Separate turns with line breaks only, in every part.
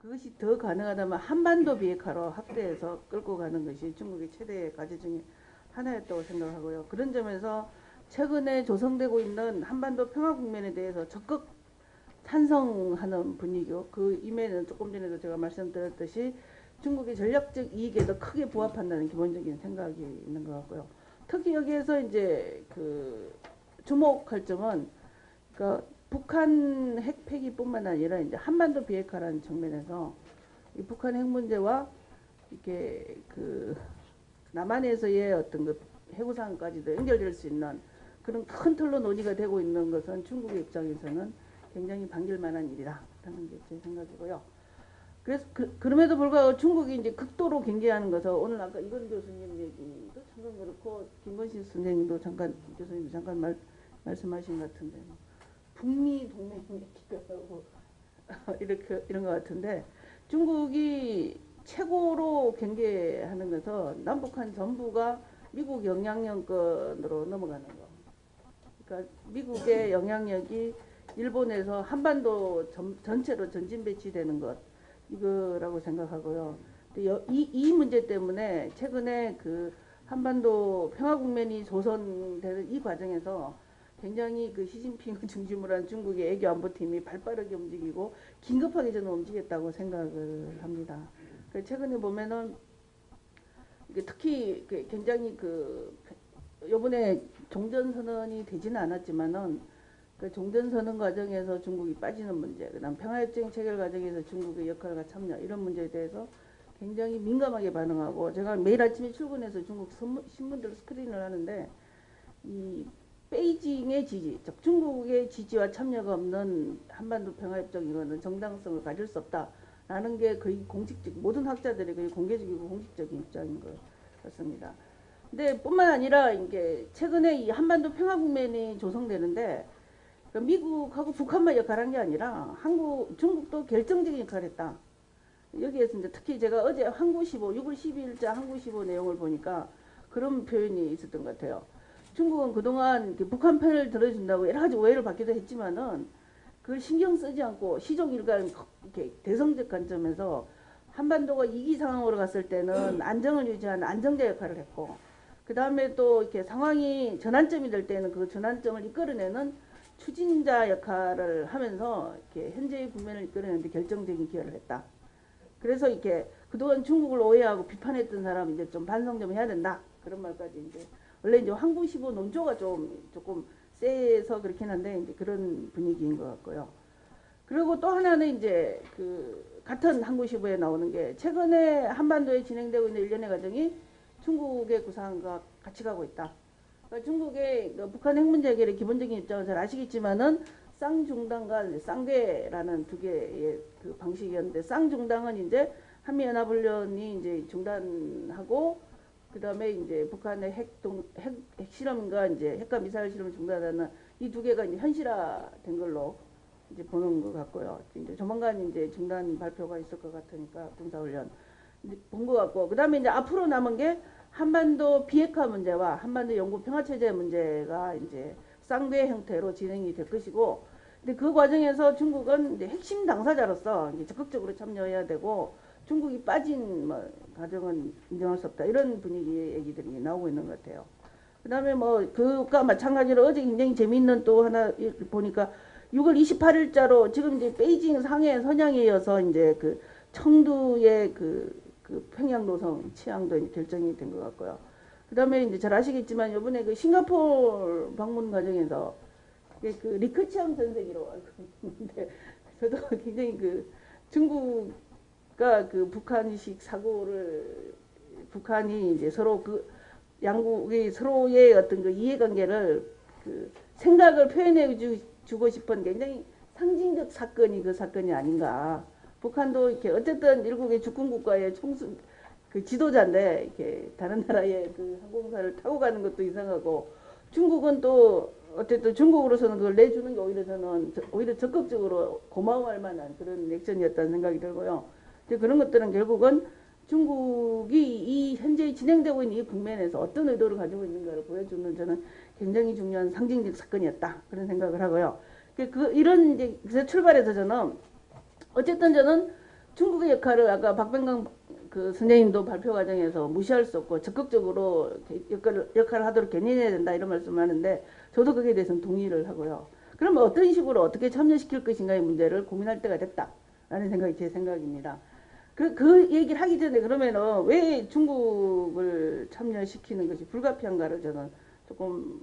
그것이 더 가능하다면 한반도 비핵화로 확대해서 끌고 가는 것이 중국의 최대의 과제 중에 하나였다고 생각하고요. 그런 점에서 최근에 조성되고 있는 한반도 평화 국면에 대해서 적극 찬성하는 분위기요. 그 이면에는 조금 전에도 제가 말씀드렸듯이 중국의 전략적 이익에 더 크게 부합한다는 기본적인 생각이 있는 것 같고요. 특히 여기에서 이제 그 주목할 점은 그러니까 북한 핵 폐기뿐만 아니라 이제 한반도 비핵화라는 측면에서 이 북한 핵 문제와 이렇게 그 남한에서의 어떤 그 해구상까지도 연결될 수 있는 그런 큰 틀로 논의가 되고 있는 것은 중국의 입장에서는 굉장히 반길만한 일이다라는 게 제 생각이고요. 그래서 그럼에도 불구하고 중국이 이제 극도로 경계하는 것은 오늘 아까 이건 교수님 얘기도 잠깐 그렇고 김건식 선생님도 잠깐 교수님도 잠깐 말씀하신 것 같은데 북미 동맹 얘기가 하고 이렇게 이런 것 같은데 중국이 최고로 경계하는 것은 남북한 전부가 미국 영향력권으로 넘어가는 거. 그러니까 미국의 영향력이 일본에서 한반도 전체로 전진 배치되는 것 이거라고 생각하고요. 이 문제 때문에 최근에 그 한반도 평화 국면이 조성되는 이 과정에서 굉장히 그 시진핑을 중심으로 한 중국의 애교 안보팀이 발빠르게 움직이고 긴급하게 저는 움직였다고 생각을 합니다. 최근에 보면은 특히 굉장히 그 요번에 종전선언이 되지는 않았지만은 그 종전선언 과정에서 중국이 빠지는 문제, 그다음 평화협정 체결 과정에서 중국의 역할과 참여 이런 문제에 대해서 굉장히 민감하게 반응하고 제가 매일 아침에 출근해서 중국 신문들 스크린을 하는데 이 베이징의 지지, 즉 중국의 지지와 참여가 없는 한반도 평화협정 이거는 정당성을 가질 수 없다라는 게 거의 공식적 모든 학자들의 거의 공개적이고 공식적인 입장인 것 같습니다. 근데 뿐만 아니라 이게 최근에 이 한반도 평화 국면이 조성되는데 미국하고 북한만 역할한 게 아니라 중국도 결정적인 역할을 했다. 여기에서 이제 특히 제가 어제 항구15, 6월 12일자 항구15 내용을 보니까 그런 표현이 있었던 것 같아요. 중국은 그동안 북한 편을 들어준다고 여러 가지 오해를 받기도 했지만은 그걸 신경 쓰지 않고 시종일관 이렇게 대성적 관점에서 한반도가 위기 상황으로 갔을 때는 안정을 유지하는 안정자 역할을 했고 그 다음에 또 이렇게 상황이 전환점이 될 때는 그 전환점을 이끌어내는 추진자 역할을 하면서 이렇게 현재의 국면을 이끌어내는데 결정적인 기여를 했다. 그래서 이렇게 그동안 중국을 오해하고 비판했던 사람은 이제 좀 반성 좀 해야 된다. 그런 말까지 이제 원래 이제 항구15 논조가 조금 세서 그렇긴 한데 이제 그런 분위기인 것 같고요. 그리고 또 하나는 이제 그 같은 항구15에 나오는 게 최근에 한반도에 진행되고 있는 일련의 과정이 중국의 구상과 같이 가고 있다. 그러니까 중국의 북한 핵 문제 해결의 기본적인 입장은 잘 아시겠지만은 쌍중당과 쌍괴라는 두 개의 그 방식이었는데 쌍중당은 이제 한미연합훈련이 이제 중단하고 그 다음에 이제 북한의 핵 실험과 이제 핵과 미사일 실험을 중단하는 이 두 개가 이제 현실화된 걸로 이제 보는 것 같고요. 이제 조만간 이제 중단 발표가 있을 것 같으니까 군사훈련 본 것 같고 그 다음에 이제 앞으로 남은 게 한반도 비핵화 문제와 한반도 영구 평화체제 문제가 이제 쌍배 형태로 진행이 될 것이고 근데 그 과정에서 중국은 이제 핵심 당사자로서 이제 적극적으로 참여해야 되고 중국이 빠진 뭐 과정은 인정할 수 없다 이런 분위기의 얘기들이 나오고 있는 것 같아요. 그다음에 뭐 그과 마찬가지로 어제 굉장히 재미있는 또 하나 보니까 6월 28일자로 지금 이제 베이징 상해 선양에 이어서 이제 그 청두의 그 평양 노선 취향도 이제 결정이 된 것 같고요. 그다음에 이제 잘 아시겠지만 이번에 그 싱가포르 방문 과정에서 그 리크치앙 전세기로 알고 있는데 저도 굉장히 그 중국과 그 북한식 사고를 북한이 이제 서로 그 양국의 서로의 어떤 그 이해관계를 그 생각을 표현해 주고 싶은 굉장히 상징적 사건이 그 사건이 아닌가. 북한도 이렇게 어쨌든 일국의 주권국가의 그 지도자인데 이렇게 다른 나라의 그 항공사를 타고 가는 것도 이상하고 중국은 또 어쨌든 중국으로서는 그걸 내주는 게 오히려 저는 오히려 적극적으로 고마워할 만한 그런 액션이었다는 생각이 들고요. 그런 것들은 결국은 중국이 이 현재 진행되고 있는 이 국면에서 어떤 의도를 가지고 있는가를 보여주는 저는 굉장히 중요한 상징적 사건이었다 그런 생각을 하고요. 이런 이제 출발해서 저는 어쨌든 저는 중국의 역할을 아까 박병강 그 선생님도 발표 과정에서 무시할 수 없고 적극적으로 역할을 하도록 견인해야 된다 이런 말씀을 하는데 저도 거기에 대해서는 동의를 하고요. 그러면 어떤 식으로 어떻게 참여시킬 것인가의 문제를 고민할 때가 됐다라는 생각이 제 생각입니다. 그 얘기를 하기 전에 그러면은 왜 중국을 참여시키는 것이 불가피한가를 저는 조금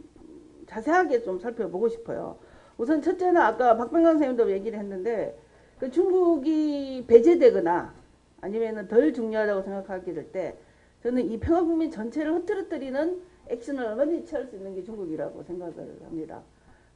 자세하게 좀 살펴보고 싶어요. 우선 첫째는 아까 박병강 선생님도 얘기를 했는데 그 중국이 배제되거나 아니면은 덜 중요하다고 생각하게 될 때 저는 이 평화국민 전체를 흐트러뜨리는 액션을 얼마든지 취할 수 있는 게 중국이라고 생각을 합니다.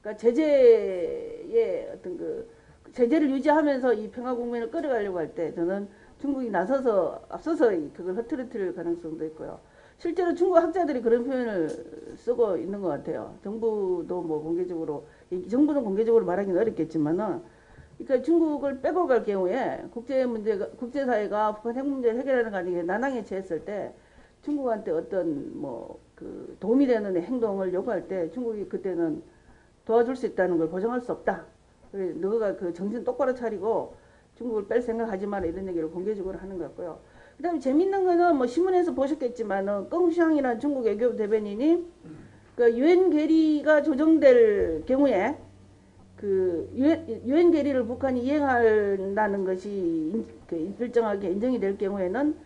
그러니까 제재의 어떤 그 제재를 유지하면서 이 평화국민을 끌어가려고 할 때 저는 중국이 나서서 앞서서 그걸 흐트러뜨릴 가능성도 있고요. 실제로 중국 학자들이 그런 표현을 쓰고 있는 것 같아요. 정부도 뭐 공개적으로 정부는 공개적으로 말하기는 어렵겠지만은 그러니까 중국을 빼고 갈 경우에 국제사회가 북한 핵 문제를 해결하는 과정에 난항에 처했을 때 중국한테 어떤 뭐 그 도움이 되는 행동을 요구할 때 중국이 그때는 도와줄 수 있다는 걸 보장할 수 없다. 그래 너가 그 정신 똑바로 차리고 중국을 뺄 생각하지 마라 이런 얘기를 공개적으로 하는 것 같고요. 그다음에 재밌는 거는 뭐 신문에서 보셨겠지만은 껑샹이라는 중국 외교부 대변인이 그 유엔 계리가 조정될 경우에 그 유엔 계리를 북한이 이행한다는 것이 일정하게 인정이 될 경우에는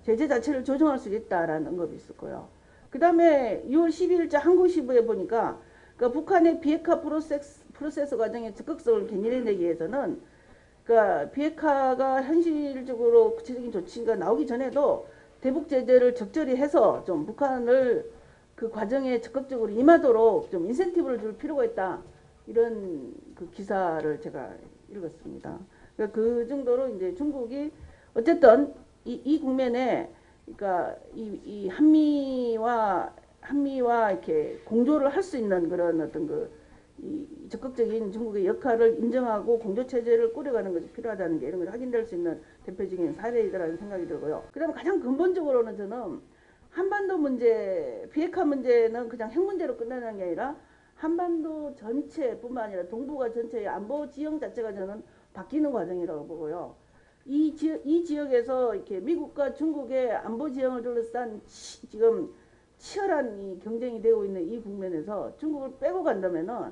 제재 자체를 조정할 수 있다라는 언급이 있었고요. 그 다음에 6월 12일자 한국시부에 보니까 그 북한의 비핵화 프로세스 과정에 적극성을 견인해내기 위해서는 그러니까 비핵화가 현실적으로 구체적인 조치가 나오기 전에도 대북 제재를 적절히 해서 좀 북한을 그 과정에 적극적으로 임하도록 좀 인센티브를 줄 필요가 있다. 이런 그 기사를 제가 읽었습니다. 그러니까 그 정도로 이제 중국이 어쨌든 이 국면에 그러니까 이 한미와 이렇게 공조를 할 수 있는 그런 어떤 이 적극적인 중국의 역할을 인정하고 공조 체제를 꾸려가는 것이 필요하다는 게 이런 걸 확인될 수 있는 대표적인 사례이다라는 생각이 들고요. 그다음에 가장 근본적으로는 저는 한반도 문제, 비핵화 문제는 그냥 핵 문제로 끝나는 게 아니라 한반도 전체뿐만 아니라 동북아 전체의 안보 지형 자체가 저는 바뀌는 과정이라고 보고요. 이 지역에서 이렇게 미국과 중국의 안보 지형을 둘러싼 지금 치열한 이 경쟁이 되고 있는 이 국면에서 중국을 빼고 간다면은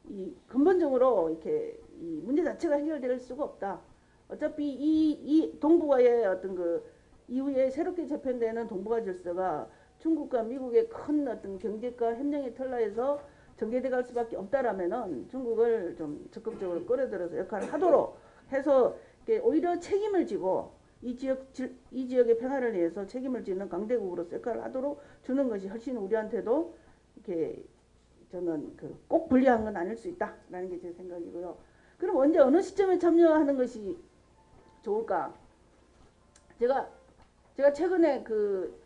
이 근본적으로 이렇게 이 문제 자체가 해결될 수가 없다. 어차피 이 동북아의 어떤 그 이후에 새롭게 재편되는 동북아 질서가 중국과 미국의 큰 어떤 경제과 협력의 틀라에서 전개돼 갈 수밖에 없다라면은 중국을 좀 적극적으로 끌어들여서 역할을 하도록 해서 오히려 책임을 지고 이 지역의 평화를 위해서 책임을 지는 강대국으로서 역할을 하도록 주는 것이 훨씬 우리한테도 이렇게 저는 꼭 불리한 건 아닐 수 있다라는 게 제 생각이고요. 그럼 언제 어느 시점에 참여하는 것이 좋을까? 제가 최근에 그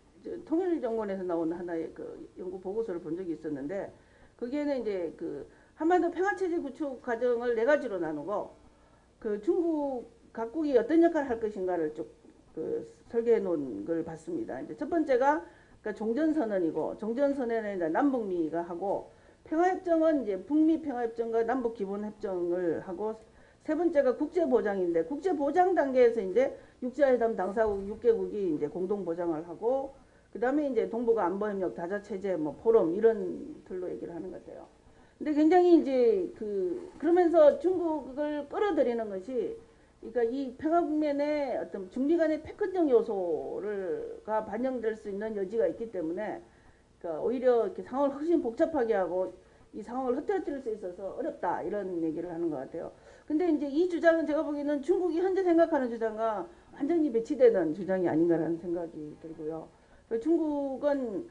통일정권에서 나온 하나의 그 연구 보고서를 본 적이 있었는데 거기에는 이제 그 한반도 평화체제 구축 과정을 네 가지로 나누고 그 중국 각국이 어떤 역할을 할 것인가를 쭉 그 설계해 놓은 걸 봤습니다. 이제 첫 번째가 그러니까 종전선언이고 종전선언에 이제 남북미가 하고 평화협정은 이제 북미 평화협정과 남북 기본협정을 하고 세 번째가 국제보장인데 국제보장 단계에서 이제 육자회담 당사국 6개국이 이제 공동 보장을 하고 그 다음에 이제 동북아 안보협력 다자체제 뭐 포럼 이런 틀로 얘기를 하는 것 같아요. 근데 굉장히 이제 그러면서 중국을 끌어들이는 것이 그러니까 이 평화 국면에 어떤 중미 간의 패권적 요소가 반영될 수 있는 여지가 있기 때문에 그러니까 오히려 이렇게 상황을 훨씬 복잡하게 하고 이 상황을 흐트러뜨릴 수 있어서 어렵다 이런 얘기를 하는 것 같아요. 근데 이제 이 주장은 제가 보기에는 중국이 현재 생각하는 주장과 완전히 배치되는 주장이 아닌가라는 생각이 들고요. 중국은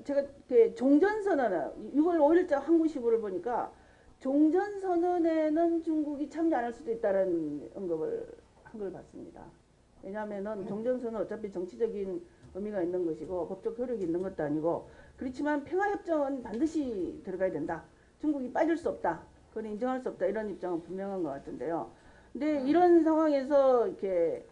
제가 종전선언 6월 5일자 한국시부를 보니까 종전선언에는 중국이 참여 안 할 수도 있다는 언급을 한 걸 봤습니다. 왜냐하면은 종전선언은 어차피 정치적인 의미가 있는 것이고 법적 효력이 있는 것도 아니고 그렇지만 평화협정은 반드시 들어가야 된다. 중국이 빠질 수 없다. 그건 인정할 수 없다. 이런 입장은 분명한 것 같은데요. 근데 이런 상황에서 이렇게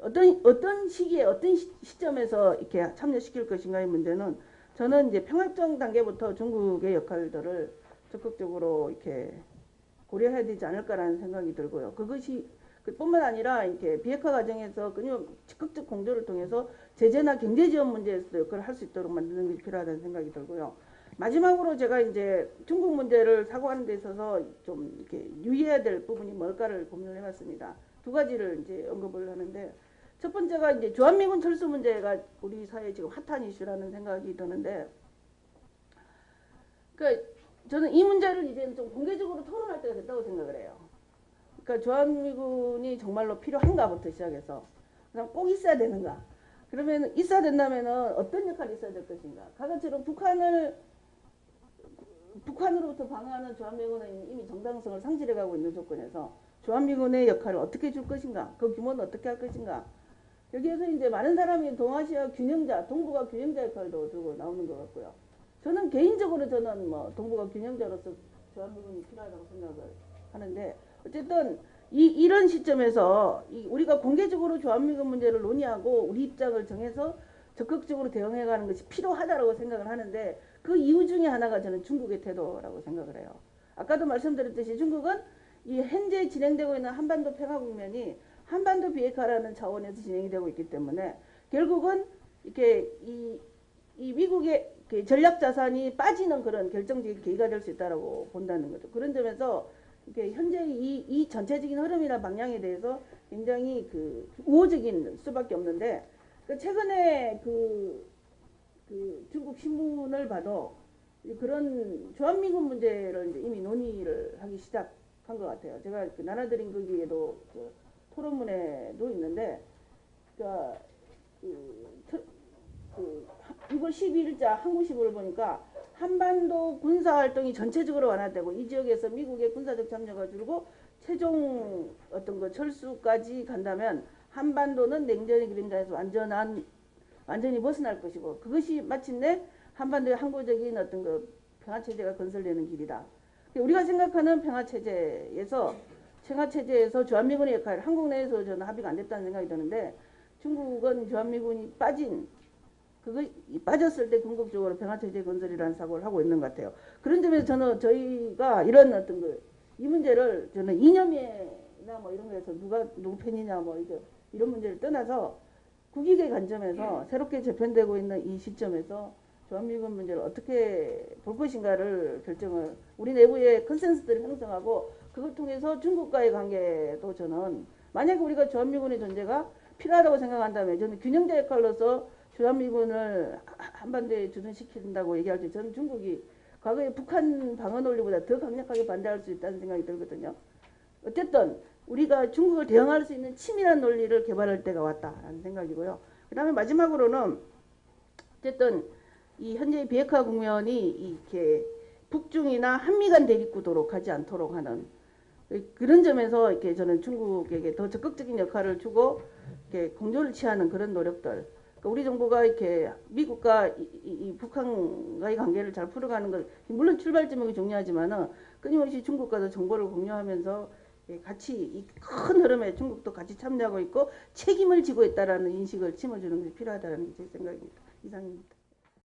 어떤 시기에 어떤 시점에서 이렇게 참여시킬 것인가의 문제는 저는 이제 평화협정 단계부터 중국의 역할들을 적극적으로 이렇게 고려해야 되지 않을까라는 생각이 들고요. 그것이 뿐만 아니라 이렇게 비핵화 과정에서 그냥 적극적 공조를 통해서 제재나 경제 지원 문제에서도 역할을 할 수 있도록 만드는 것이 필요하다는 생각이 들고요. 마지막으로 제가 이제 중국 문제를 사고하는 데 있어서 좀 이렇게 유의해야 될 부분이 뭘까를 고민을 해봤습니다. 두 가지를 이제 언급을 하는데, 첫 번째가 이제 주한미군 철수 문제가 우리 사회에 지금 핫한 이슈라는 생각이 드는데, 그러니까 저는 이 문제를 이제 좀 공개적으로 토론할 때가 됐다고 생각을 해요. 그러니까 주한미군이 정말로 필요한가부터 시작해서 그냥 꼭 있어야 되는가? 그러면 있어야 된다면은 어떤 역할이 있어야 될 것인가? 과거처럼 북한으로부터 방어하는 주한미군은 이미 정당성을 상실해가고 있는 조건에서 주한미군의 역할을 어떻게 줄 것인가? 그 규모는 어떻게 할 것인가? 여기에서 이제 많은 사람이 동아시아 균형자, 동북아 균형자 역할도 들고 나오는 것 같고요. 저는 개인적으로 뭐 동북아 균형자로서 주한미군이 필요하다고 생각을 하는데, 어쨌든 이런 시점에서 우리가 공개적으로 주한미군 문제를 논의하고 우리 입장을 정해서 적극적으로 대응해가는 것이 필요하다고 생각을 하는데, 그 이유 중에 하나가 저는 중국의 태도라고 생각을 해요. 아까도 말씀드렸듯이 중국은 이 현재 진행되고 있는 한반도 평화 국면이 한반도 비핵화라는 차원에서 진행이 되고 있기 때문에 결국은 이렇게 이 미국의 전략 자산이 빠지는 그런 결정적인 계기가 될 수 있다고 본다는 거죠. 그런 점에서 이렇게 현재 이 전체적인 흐름이나 방향에 대해서 굉장히 우호적인 수밖에 없는데, 최근에 중국 신문을 봐도 그런 주한미군 문제를 이제 이미 논의를 하기 시작한 것 같아요. 제가 나눠드린 거기에도 토론문에도 있는데, 그러니까 6월 12일자 한국신문을 보니까 한반도 군사활동이 전체적으로 완화되고 이 지역에서 미국의 군사적 참여가 줄고 최종 어떤 철수까지 간다면 한반도는 냉전의 그림자에서 완전히 벗어날 것이고, 그것이 마침내 한반도의 항구적인 어떤 평화체제가 건설되는 길이다. 우리가 생각하는 평화체제에서 주한미군의 역할, 한국 내에서 저는 합의가 안 됐다는 생각이 드는데, 중국은 주한미군이 빠졌을 때 궁극적으로 평화체제 건설이라는 사고를 하고 있는 것 같아요. 그런 점에서 저희가 이런 이 문제를 저는 이념이나 뭐 이런 거에서 누구 편이냐 뭐 이런 문제를 떠나서 국익의 관점에서 새롭게 재편되고 있는 이 시점에서 주한미군 문제를 어떻게 볼 것인가를 결정을 우리 내부의 컨센서스를 형성하고, 그걸 통해서 중국과의 관계도 저는 만약에 우리가 주한미군의 존재가 필요하다고 생각한다면 저는 균형자 역할로서 주한미군을 한반도에 주둔시킨다고 얘기할 때 저는 중국이 과거에 북한 방어 논리보다 더 강력하게 반대할 수 있다는 생각이 들거든요. 어쨌든 우리가 중국을 대응할 수 있는 치밀한 논리를 개발할 때가 왔다라는 생각이고요. 그 다음에 마지막으로는 어쨌든 이 현재의 비핵화 국면이 이렇게 북중이나 한미 간 대립 구도로 가지 않도록 하는 그런 점에서 이렇게 저는 중국에게 더 적극적인 역할을 주고 이렇게 공조를 취하는 그런 노력들, 우리 정부가 이렇게 미국과 이 북한과의 관계를 잘 풀어가는 것, 물론 출발점이 중요하지만은 끊임없이 중국과도 정보를 공유하면서 같이 이 큰 흐름에 중국도 같이 참여하고 있고 책임을 지고 있다라는 인식을 심어주는 것이 필요하다는 게 제 생각입니다. 이상입니다.